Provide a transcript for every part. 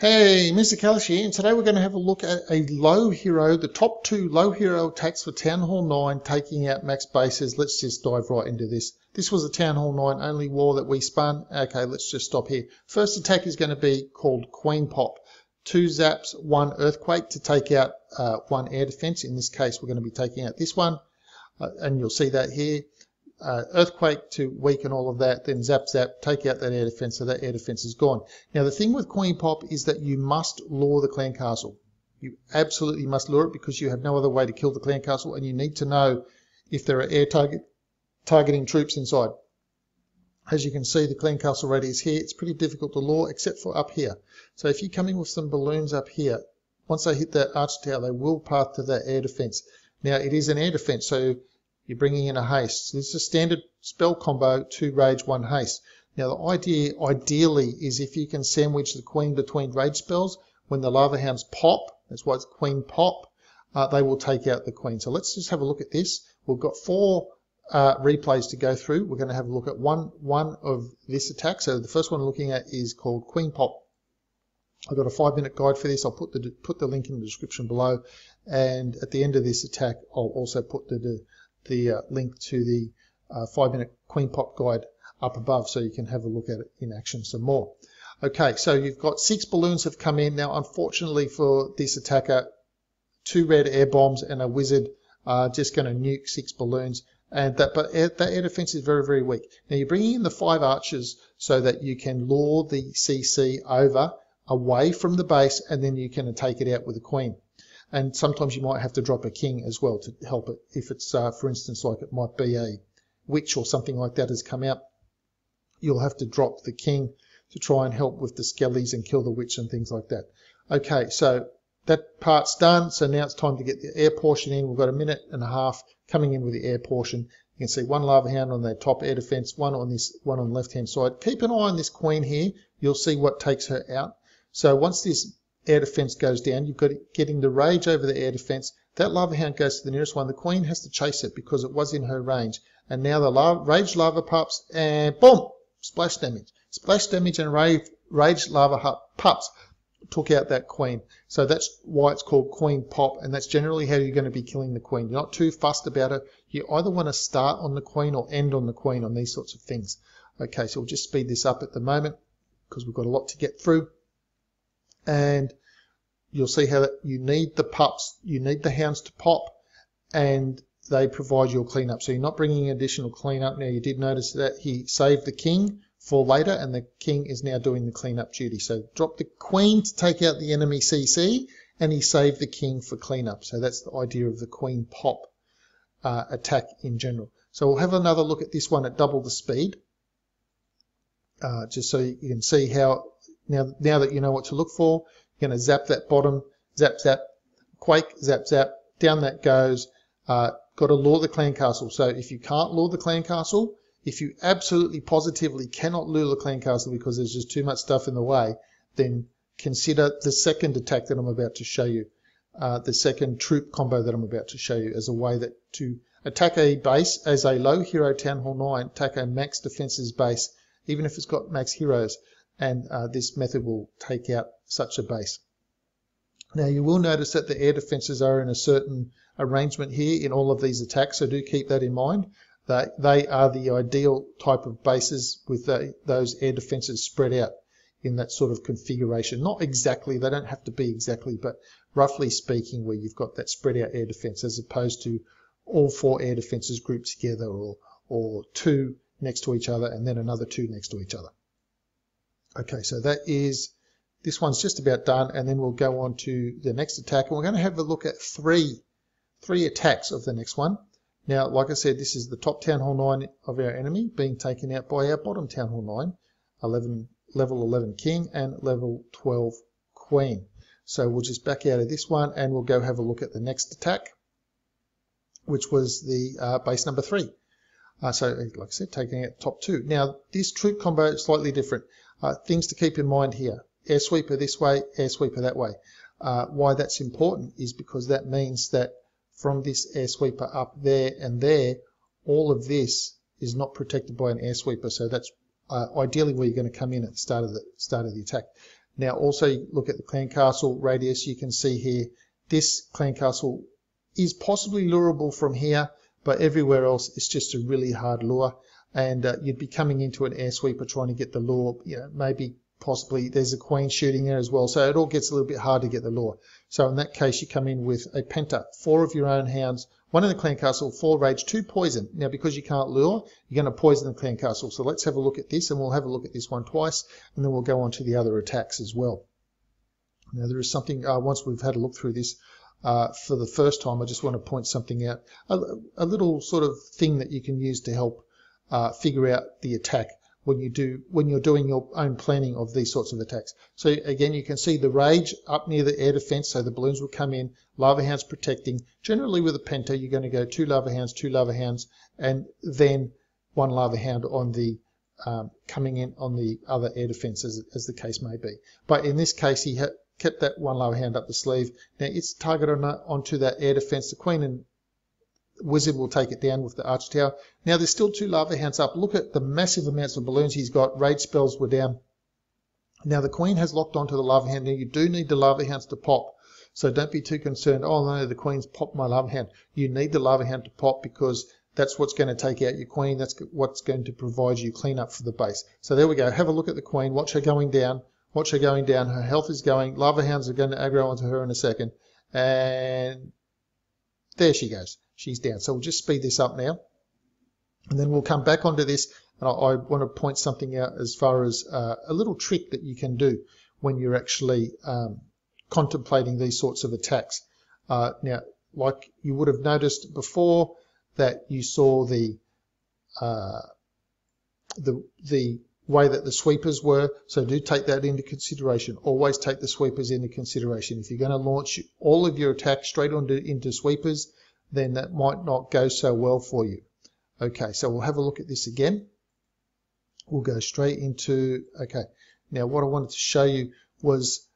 Hey, Mr. Kalish here, and today we're going to have a look at a low hero, the top two low hero attacks for Town Hall 9, taking out max bases. Let's just dive right into this. This was a Town Hall 9 only war that we spun. Okay, let's just stop here. First attack is going to be called Queen Pop. 2 zaps, 1 earthquake to take out 1 air defense. In this case, we're going to be taking out this one, and you'll see that here. Earthquake to weaken all of that, then zap zap, take out that air defense, so that air defense is gone. Now the thing with Queen Pop is that you must lure the clan castle. You absolutely must lure it because you have no other way to kill the clan castle, and you need to know if there are air targeting troops inside. As you can see, the clan castle radius here, it's pretty difficult to lure except for up here. So if you come in with some balloons up here, once they hit that arch tower, they will path to that air defense. Now it is an air defense, so you're bringing in a haste. So this is a standard spell combo, 2 rage, 1 haste. Now the idea, ideally, is if you can sandwich the queen between rage spells, when the lava hounds pop, that's why it's Queen Pop, they will take out the queen. So let's just have a look at this. We've got 4 replays to go through. We're going to have a look at one of this attack. So the first one we're looking at is called Queen Pop. I've got a 5-minute guide for this. I'll put the link in the description below, and at the end of this attack I'll also put the link to the 5-minute Queen Pop guide up above, so you can have a look at it in action some more. Okay, so you've got 6 balloons have come in. Now unfortunately for this attacker, 2 red air bombs and a wizard are just going to nuke 6 balloons, and that air defense is very, very weak. Now you're bringing in the 5 archers so that you can lure the CC away from the base, and then you can take it out with a queen. And sometimes you might have to drop a king as well to help it. If it's, for instance, like it might be a witch or something like that has come out, you'll have to drop the king to try and help with the skellies and kill the witch and things like that. Okay, so that part's done. So now it's time to get the air portion in. We've got 1.5 minutes coming in with the air portion. You can see 1 lava hound on that top air defense, 1 on this, 1 on the left-hand side. Keep an eye on this queen here. You'll see what takes her out. So once this air defense goes down, you've got it getting the rage over the air defense. That lava hound goes to the nearest one. The queen has to chase it because it was in her range. And now the rage lava pups, and boom, splash damage. Splash damage and rage lava pups took out that queen. So that's why it's called Queen Pop, and that's generally how you're going to be killing the queen. You're not too fussed about it. You either want to start on the queen or end on the queen on these sorts of things. Okay, so we'll just speed this up at the moment because we've got a lot to get through. And you'll see how that you need the pups, you need the hounds to pop, and they provide your cleanup. So you're not bringing additional cleanup. Now you did notice that he saved the king for later, and the king is now doing the cleanup duty. So drop the queen to take out the enemy CC, and he saved the king for cleanup. So that's the idea of the Queen Pop attack in general. So we'll have another look at this one at double the speed, just so you can see how, now that you know what to look for, you're going to zap that bottom, zap, zap, quake, zap, zap, down that goes. Got to lure the clan castle. So if you can't lure the clan castle, if you absolutely positively cannot lure the clan castle because there's just too much stuff in the way, then consider the second attack that I'm about to show you, the second troop combo that I'm about to show you, as a way that to attack a base as a low hero Town Hall 9, attack a max defenses base, even if it's got max heroes. And this method will take out such a base. Now you will notice that the air defenses are in a certain arrangement here in all of these attacks, so do keep that in mind. They are the ideal type of bases with those air defenses spread out in that sort of configuration. Not exactly, they don't have to be exactly, but roughly speaking, where you've got that spread out air defense as opposed to all 4 air defenses grouped together, or 2 next to each other and then another 2 next to each other. Okay, so this one's just about done, and then we'll go on to the next attack, and we're going to have a look at three attacks of the next one. Now, like I said, this is the top Town Hall 9 of our enemy being taken out by our bottom Town Hall 9, level 11 King and level 12 Queen. So we'll just back out of this one, and we'll go have a look at the next attack, which was the base number 3. So, like I said, taking out top 2. Now, this troop combo is slightly different. Things to keep in mind here. Air sweeper this way, air sweeper that way. Why that's important is because that means that from this air sweeper up there and there, all of this is not protected by an air sweeper. So that's ideally where you're going to come in at the start of the attack. Now also look at the clan castle radius. You can see here this clan castle is possibly lureable from here, but everywhere else it's just a really hard lure, and you'd be coming into an air sweeper trying to get the lure. You know, maybe possibly there's a queen shooting there as well, so it all gets a little bit hard to get the lure. So in that case you come in with a penta, 4 of your own hounds, 1 in the clan castle, 4 rage, 2 poison. Now because you can't lure, you're going to poison the clan castle. So let's have a look at this, and we'll have a look at this one twice, and then we'll go on to the other attacks as well. Now there is something, once we've had a look through this for the first time, I just want to point something out, a little sort of thing that you can use to help figure out the attack when you're doing your own planning of these sorts of attacks. So again, you can see the rage up near the air defense, so the balloons will come in, lava hounds protecting. Generally with a penta, you're going to go 2 lava hounds, and then 1 lava hound on the coming in on the other air defense, as the case may be. But in this case, he kept that 1 lava hound up the sleeve. Now it's targeted onto that air defense. The queen and wizard will take it down with the arch tower. Now there's still 2 lava hounds up. Look at the massive amounts of balloons he's got. Rage spells were down. Now the queen has locked onto the lava hound. Now you do need the lava hounds to pop, so don't be too concerned. Oh no, the queen's popped my lava hound. You need the lava hound to pop, because that's what's going to take out your queen. That's what's going to provide you cleanup for the base. So there we go. Have a look at the queen. Watch her going down. Watch her going down. Her health is going. Lava hounds are going to aggro onto her in a second, and there she goes. She's down. So we'll just speed this up now, and then we'll come back onto this, and I want to point something out as far as a little trick that you can do when you're actually contemplating these sorts of attacks. Now, like you would have noticed before, that you saw the way that the sweepers were, so do take that into consideration. Always take the sweepers into consideration. If you're going to launch all of your attacks straight into sweepers, then that might not go so well for you. Okay, so we'll have a look at this again. We'll go straight into, okay, now what I wanted to show you was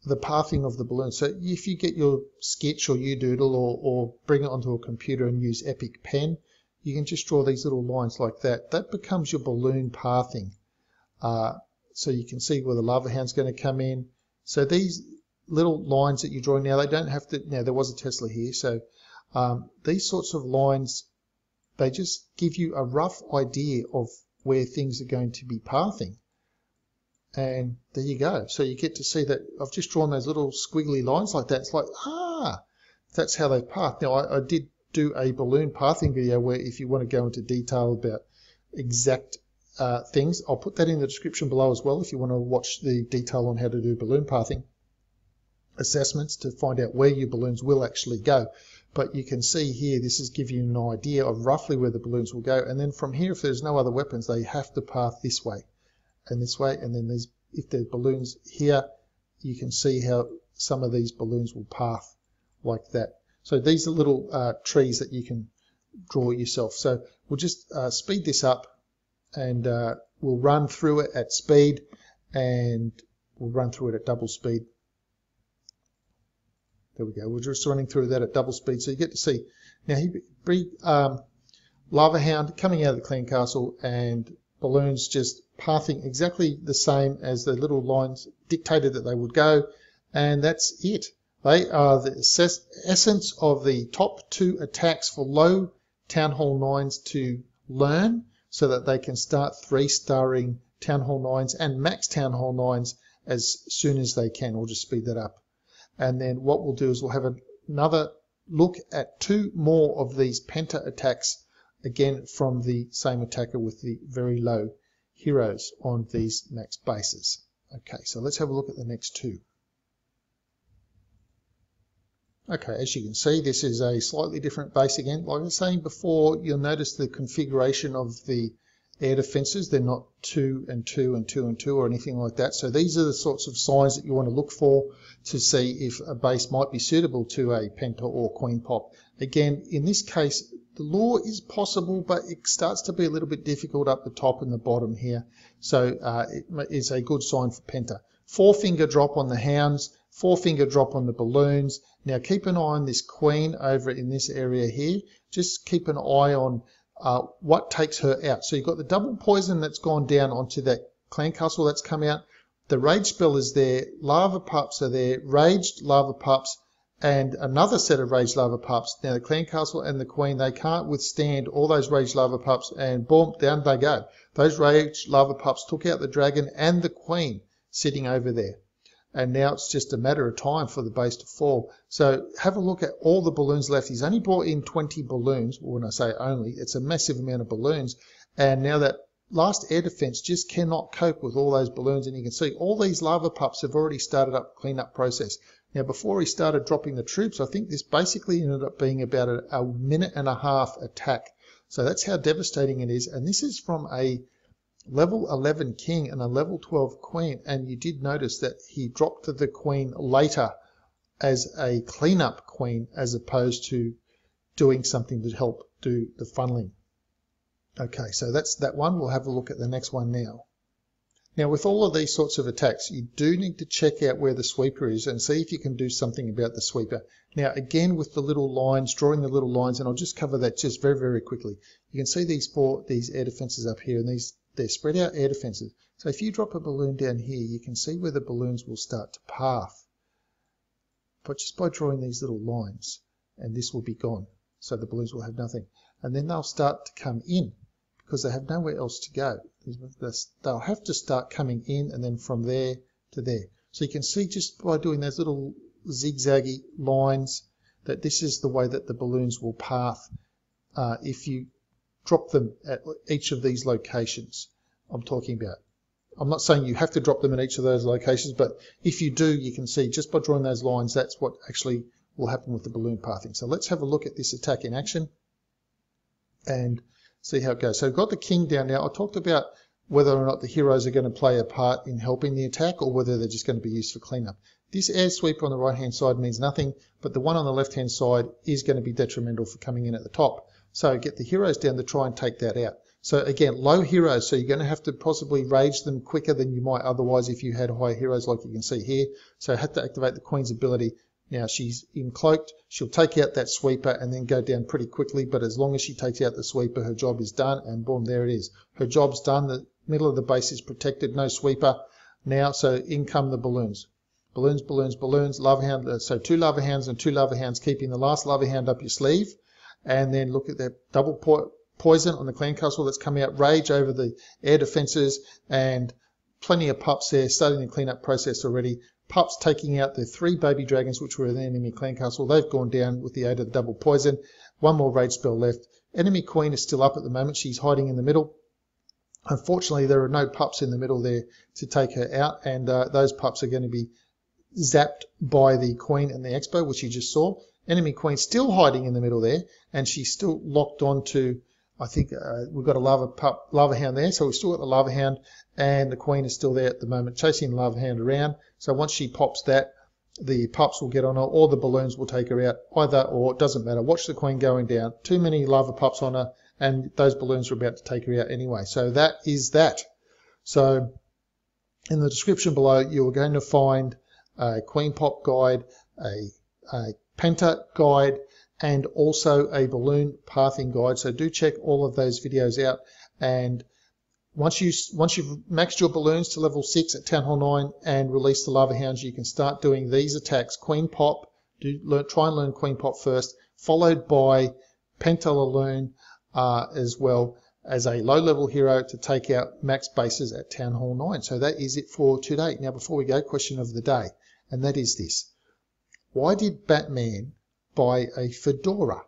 the pathing of the balloon. So if you get your sketch or U-Doodle or bring it onto a computer and use Epic Pen, you can just draw these little lines like that. That becomes your balloon pathing. So you can see where the lava hound's going to come in. So these little lines that you're drawing now, they don't have to, now there was a Tesla here, so these sorts of lines, they just give you a rough idea of where things are going to be pathing. And there you go. So you get to see that I've just drawn those little squiggly lines like that. It's like, that's how they path. Now, I did do a balloon pathing video where if you want to go into detail about exact things, I'll put that in the description below as well if you want to watch the detail on how to do balloon pathing assessments to find out where your balloons will actually go. But you can see here, this is giving you an idea of roughly where the balloons will go. And then from here, if there's no other weapons, they have to path this way and this way. And then these, if the balloons here, you can see how some of these balloons will path like that. So these are little trees that you can draw yourself. So we'll just speed this up, and we'll run through it at speed, and we'll run through it at double speed. There we go. We're just running through that at double speed, so you get to see. Now, lava hound coming out of the clan castle, and balloons just pathing exactly the same as the little lines dictated that they would go, and that's it. They are the essence of the top 2 attacks for low Town Hall 9s to learn, so that they can start 3-starring Town Hall 9s and max Town Hall 9s as soon as they can. We'll just speed that up. And then what we'll do is we'll have another look at 2 more of these penta attacks, again from the same attacker with the very low heroes on these max bases. Okay, so let's have a look at the next 2. Okay, as you can see, this is a slightly different base again. Like I was saying before, you'll notice the configuration of the air defenses. They're not 2 and 2 and 2 and 2 or anything like that. So these are the sorts of signs that you want to look for to see if a base might be suitable to a penta or queen pop. Again, in this case, the lure is possible, but it starts to be a little bit difficult up the top and the bottom here. So it is a good sign for penta. 4-finger drop on the hounds, 4-finger drop on the balloons. Now keep an eye on this queen over in this area here. Just keep an eye on what takes her out. So you've got the double poison that's gone down onto that clan castle that's come out. The rage spell is there, lava pups are there, raged lava pups, and another set of raged lava pups. Now the clan castle and the queen, they can't withstand all those raged lava pups, and boom, down they go. Those raged lava pups took out the dragon and the queen sitting over there. And now it's just a matter of time for the base to fall. So have a look at all the balloons left. He's only brought in 20 balloons. Well, when I say only, it's a massive amount of balloons. And now that last air defense just cannot cope with all those balloons. And you can see all these lava pups have already started up the cleanup process. Now, before he started dropping the troops, I think this basically ended up being about a minute and a half attack. So that's how devastating it is. And this is from a level 11 king and a level 12 queen, and you did notice that he dropped the queen later as a cleanup queen as opposed to doing something to help do the funneling. Okay, so that's that one. We'll have a look at the next one now. Now with all of these sorts of attacks, you do need to check out where the sweeper is and see if you can do something about the sweeper. Now again with the little lines, drawing the little lines, and I'll just cover that just very, very quickly. You can see these air defenses up here, and they're spread out air defenses. So if you drop a balloon down here, you can see where the balloons will start to path. But just by drawing these little lines, and this will be gone. So the balloons will have nothing. And then they'll start to come in because they have nowhere else to go. They'll have to start coming in and then from there to there. So you can see just by doing those little zigzaggy lines that this is the way that the balloons will path if you drop them at each of these locations I'm talking about. I'm not saying you have to drop them in each of those locations, but if you do, you can see just by drawing those lines, that's what actually will happen with the balloon pathing. So let's have a look at this attack in action and see how it goes. So I've got the king down now. I talked about whether or not the heroes are going to play a part in helping the attack or whether they're just going to be used for cleanup. This air sweeper on the right hand side means nothing, but the one on the left hand side is going to be detrimental for coming in at the top. So get the heroes down to try and take that out. So again, low heroes, so you're going to have to possibly rage them quicker than you might otherwise if you had high heroes like you can see here. So I had to activate the queen's ability. Now she's in cloaked, she'll take out that sweeper and then go down pretty quickly, but as long as she takes out the sweeper, her job is done, and boom, there it is. Her job's done, the middle of the base is protected, no sweeper. Now, so in come the balloons. Balloons, balloons, balloons, lava hound, so 2 lava hounds and 2 lava hounds, keeping the last lava hound up your sleeve. And then look at that double poison on the clan castle that's coming out, rage over the air defenses, and plenty of pups there starting the cleanup process already. Pups taking out the 3 baby dragons which were in the enemy clan castle. They've gone down with the aid of the double poison. 1 more rage spell left. Enemy queen is still up at the moment. She's hiding in the middle. Unfortunately, there are no pups in the middle there to take her out, and those pups are going to be zapped by the queen and the expo, which you just saw. Enemy queen still hiding in the middle there, and she's still locked on to, I think we've got a lava hound there, so we've still got the lava hound, and the queen is still there at the moment, chasing the lava hound around. So once she pops that, the pups will get on her, or the balloons will take her out, either or, it doesn't matter. Watch the queen going down. Too many lava pups on her, and those balloons are about to take her out anyway. So that is that. So in the description below, you're going to find a queen pop guide, a penta guide, and also a balloon pathing guide. So do check all of those videos out. And once you've maxed your balloons to level 6 at Town Hall 9 and release the lava hounds, you can start doing these attacks. Queen pop, try and learn queen pop first, followed by pentaloon as well as a low level hero to take out max bases at Town Hall 9. So that is it for today. Now before we go, question of the day, and that is this. Why did Batman buy a fedora?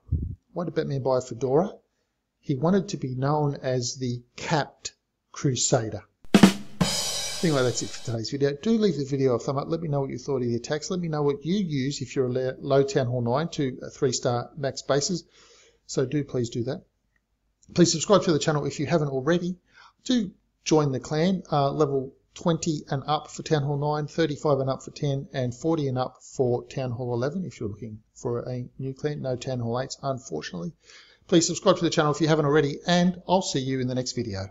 Why did Batman buy a fedora? He wanted to be known as the Capped Crusader. Anyway, that's it for today's video. Do leave the video a thumb up. Let me know what you thought of the attacks. Let me know what you use if you're a low Town Hall 9 to 3-star max bases. So please do that. Please subscribe to the channel if you haven't already. Do join the clan, level 20 and up for Town Hall 9, 35 and up for 10, and 40 and up for Town Hall 11 if you're looking for a new clan. No Town Hall 8s, unfortunately. Please subscribe to the channel if you haven't already, and I'll see you in the next video.